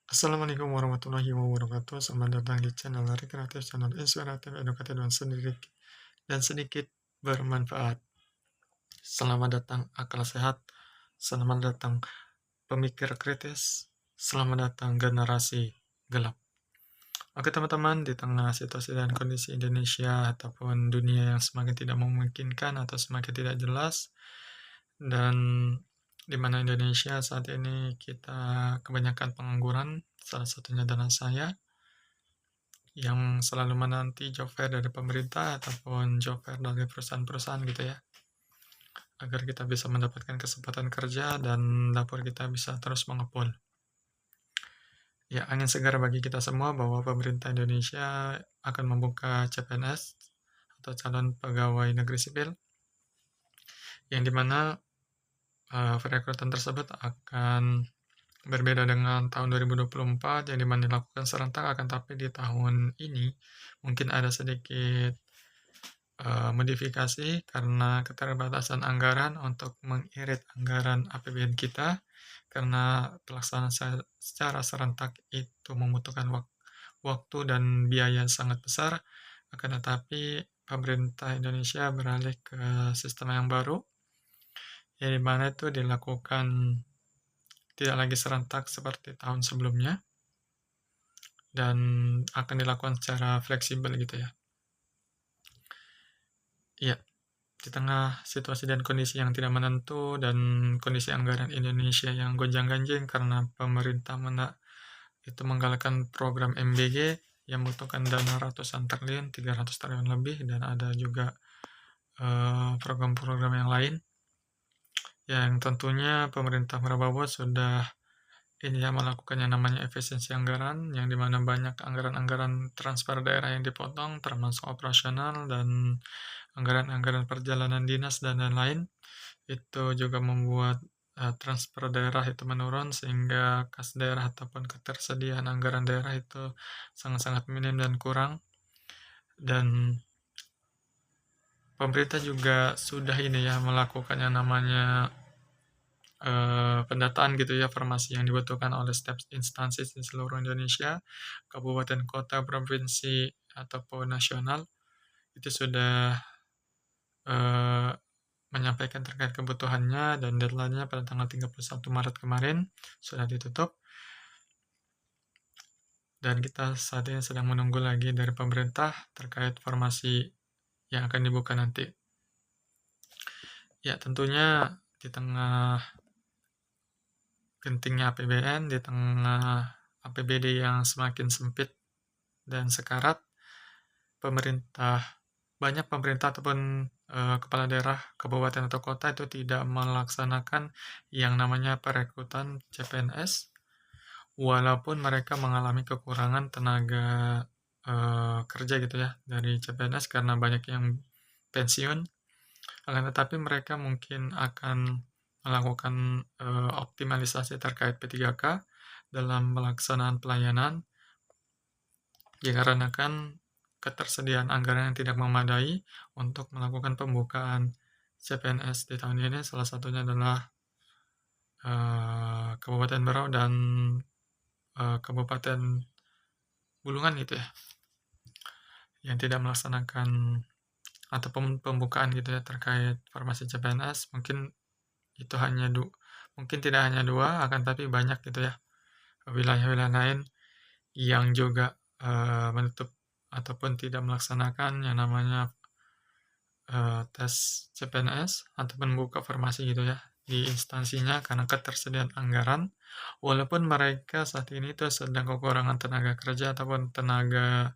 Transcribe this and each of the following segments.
Assalamualaikum warahmatullahi wabarakatuh. Selamat datang di channel Lari Kreatif, channel inspiratif, edukatif, dan sedikit bermanfaat. Selamat datang akal sehat. Selamat datang pemikir kritis. Selamat datang generasi gelap. Oke teman-teman, di tengah situasi dan kondisi Indonesia ataupun dunia yang semakin tidak memungkinkan atau semakin tidak jelas, dan di mana Indonesia saat ini kita kebanyakan pengangguran, salah satunya adalah saya, yang selalu menanti job fair dari pemerintah ataupun job fair dari perusahaan-perusahaan gitu ya, agar kita bisa mendapatkan kesempatan kerja dan dapur kita bisa terus mengepul. Ya, angin segar bagi kita semua bahwa pemerintah Indonesia akan membuka CPNS atau calon pegawai negeri sipil, yang dimana perekrutan tersebut akan berbeda dengan tahun 2024 yang dimana dilakukan serentak, akan tapi di tahun ini mungkin ada sedikit modifikasi karena keterbatasan anggaran untuk mengirit anggaran APBN kita, karena pelaksanaan secara serentak itu membutuhkan waktu dan biaya sangat besar. Akan tetapi pemerintah Indonesia beralih ke sistem yang baru, yang dimana itu dilakukan tidak lagi serentak seperti tahun sebelumnya, dan akan dilakukan secara fleksibel gitu ya. Iya, di tengah situasi dan kondisi yang tidak menentu dan kondisi anggaran Indonesia yang gonjang-ganjing karena pemerintah itu menggalakkan program MBG yang membutuhkan dana ratusan triliun, 300 triliun lebih, dan ada juga program-program yang lain yang tentunya pemerintah Prabowo sudah ini ya melakukan yang namanya efisiensi anggaran, yang dimana banyak anggaran-anggaran transfer daerah yang dipotong, termasuk operasional dan anggaran-anggaran perjalanan dinas dan lain-lain. Itu juga membuat transfer daerah itu menurun, sehingga kas daerah ataupun ketersediaan anggaran daerah itu sangat-sangat minim dan kurang. Dan pemerintah juga sudah ini ya melakukan yang namanya pendataan gitu ya formasi yang dibutuhkan oleh setiap instansi di seluruh Indonesia, kabupaten, kota, provinsi, ataupun nasional. Itu sudah menyampaikan terkait kebutuhannya, dan deadline-nya pada tanggal 31 Maret kemarin sudah ditutup. Dan kita saat ini sedang menunggu lagi dari pemerintah terkait formasi yang akan dibuka nanti. Ya, tentunya di tengah gentingnya APBN, di tengah APBD yang semakin sempit dan sekarat, banyak pemerintah ataupun kepala daerah, kabupaten atau kota itu tidak melaksanakan yang namanya perekrutan CPNS, walaupun mereka mengalami kekurangan tenaga kerja gitu ya dari CPNS karena banyak yang pensiun. Akan tetapi mereka mungkin akan melakukan optimalisasi terkait P3K dalam pelaksanaan pelayanan, dikarenakan ketersediaan anggaran yang tidak memadai untuk melakukan pembukaan CPNS di tahun ini. Salah satunya adalah Kabupaten Berau dan Kabupaten Bulungan gitu ya, yang tidak melaksanakan ataupun pembukaan gitu ya terkait formasi CPNS. Mungkin itu mungkin tidak hanya dua, akan tapi banyak gitu ya wilayah-wilayah lain yang juga menutup ataupun tidak melaksanakan yang namanya tes CPNS ataupun buka formasi gitu ya di instansinya karena ketersediaan anggaran, walaupun mereka saat ini itu sedang kekurangan tenaga kerja ataupun tenaga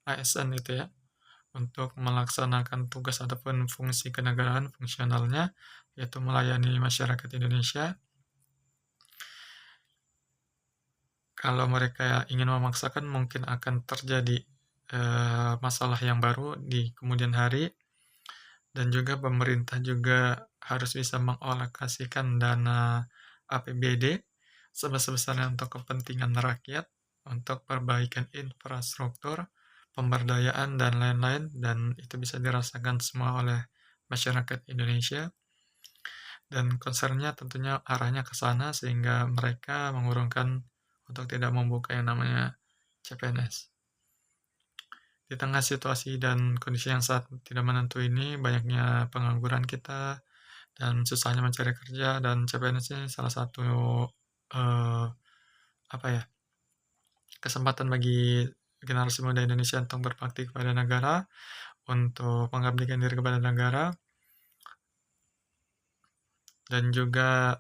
ASN itu ya untuk melaksanakan tugas ataupun fungsi kenegaraan fungsionalnya, yaitu melayani masyarakat Indonesia. Kalau mereka ingin memaksakan, mungkin akan terjadi masalah yang baru di kemudian hari, dan juga pemerintah juga harus bisa mengalokasikan dana APBD sebesar-besarnya untuk kepentingan rakyat, untuk perbaikan infrastruktur, pemberdayaan, dan lain-lain, dan itu bisa dirasakan semua oleh masyarakat Indonesia. Dan concernnya tentunya arahnya ke sana, sehingga mereka mengurungkan untuk tidak membuka yang namanya CPNS. Di tengah situasi dan kondisi yang saat tidak menentu ini, banyaknya pengangguran kita dan susahnya mencari kerja, dan CPNS ini salah satu eh, apa ya, kesempatan bagi generasi muda Indonesia untuk berbakti kepada negara, untuk mengabdikan diri kepada negara, dan juga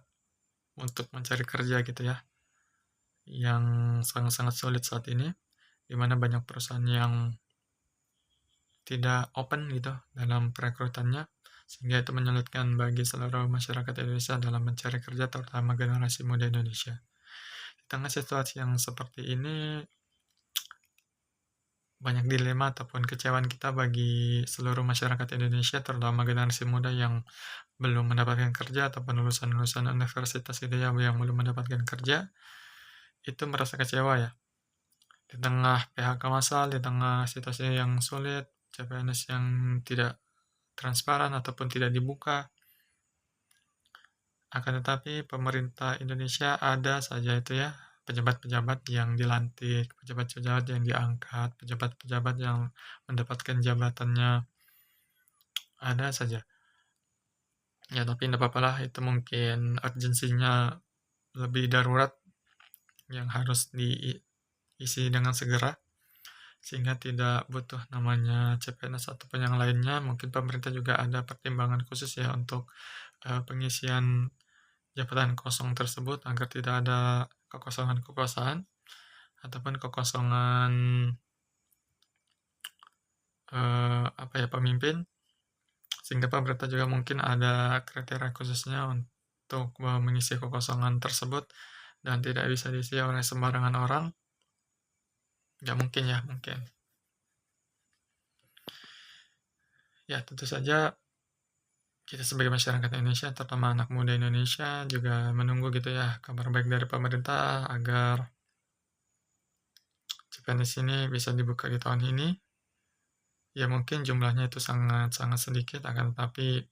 untuk mencari kerja gitu ya, yang sangat-sangat sulit saat ini, di mana banyak perusahaan yang tidak open gitu dalam perekrutannya, sehingga itu menyulitkan bagi seluruh masyarakat Indonesia dalam mencari kerja, terutama generasi muda Indonesia. Di tengah situasi yang seperti ini, banyak dilema ataupun kecewaan kita bagi seluruh masyarakat Indonesia, terutama generasi muda yang belum mendapatkan kerja ataupun lulusan-lulusan universitas gitu ya, yang belum mendapatkan kerja, itu merasa kecewa ya. Di tengah PHK massal, di tengah situasi yang sulit, CPNS yang tidak transparan ataupun tidak dibuka. Akan tetapi pemerintah Indonesia ada saja itu ya, pejabat-pejabat yang dilantik, pejabat-pejabat yang diangkat, pejabat-pejabat yang mendapatkan jabatannya, ada saja. Ya tapi tidak apa-apa lah, itu mungkin urgensinya lebih darurat yang harus diisi dengan segera, sehingga tidak butuh namanya CPNS ataupun yang lainnya. Mungkin pemerintah juga ada pertimbangan khusus ya untuk pengisian jabatan kosong tersebut, agar tidak ada kekosongan-kekosongan ataupun kekosongan pemimpin, sehingga pemerintah juga mungkin ada kriteria khususnya untuk mengisi kekosongan tersebut, dan tidak bisa diisi oleh sembarangan orang. Nggak mungkin ya, mungkin. Ya, tentu saja kita sebagai masyarakat Indonesia, terutama anak muda Indonesia, juga menunggu gitu ya kabar baik dari pemerintah agar CPNS ini bisa dibuka di tahun ini. Ya mungkin jumlahnya itu sangat-sangat sedikit, akan tetapi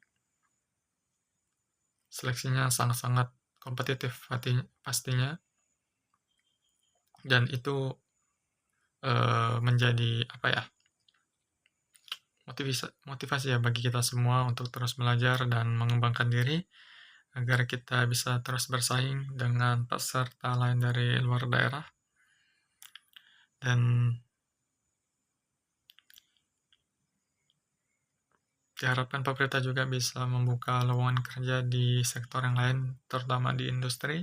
seleksinya sangat-sangat kompetitif pastinya, dan itu menjadi apa ya, motivasi ya bagi kita semua untuk terus belajar dan mengembangkan diri, agar kita bisa terus bersaing dengan peserta lain dari luar daerah. Dan diharapkan pemerintah juga bisa membuka lowongan kerja di sektor yang lain, terutama di industri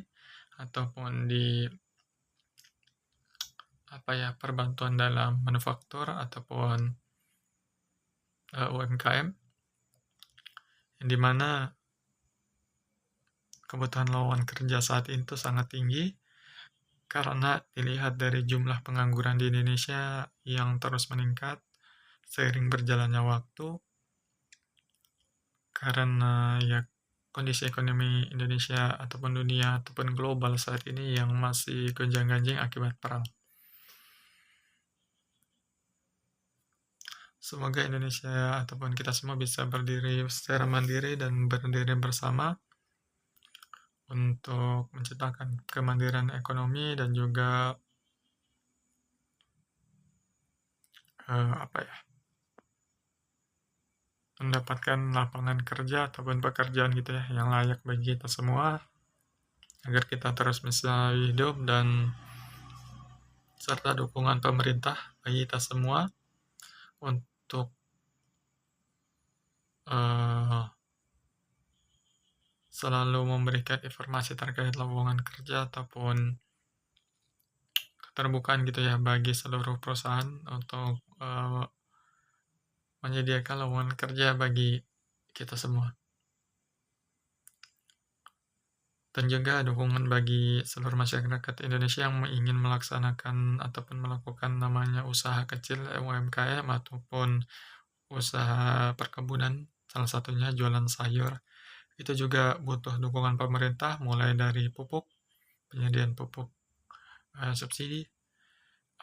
ataupun di perbantuan dalam manufaktur ataupun UMKM, yang dimana kebutuhan lowongan kerja saat itu sangat tinggi, karena dilihat dari jumlah pengangguran di Indonesia yang terus meningkat seiring berjalannya waktu, karena ya kondisi ekonomi Indonesia ataupun dunia ataupun global saat ini yang masih gonjang-ganjing akibat perang. Semoga Indonesia ataupun kita semua bisa berdiri secara mandiri dan berdiri bersama untuk menciptakan kemandirian ekonomi, dan juga mendapatkan lapangan kerja ataupun pekerjaan gitu ya yang layak bagi kita semua, agar kita terus bisa hidup, dan serta dukungan pemerintah bagi kita semua untuk selalu memberikan informasi terkait lowongan kerja ataupun keterbukaan gitu ya bagi seluruh perusahaan untuk menyediakan lowongan kerja bagi kita semua. Dan juga dukungan bagi seluruh masyarakat Indonesia yang ingin melaksanakan ataupun melakukan namanya usaha kecil UMKM ataupun usaha perkebunan, salah satunya jualan sayur. Itu juga butuh dukungan pemerintah, mulai dari pupuk, penyediaan pupuk subsidi,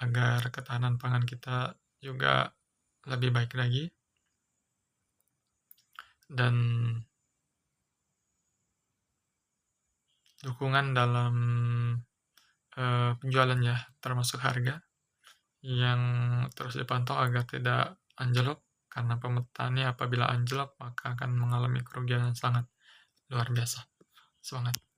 agar ketahanan pangan kita juga lebih baik lagi, dan dukungan dalam penjualan ya, termasuk harga yang terus dipantau agar tidak anjlok, karena petani apabila anjlok maka akan mengalami kerugian yang sangat luar biasa. Semangat!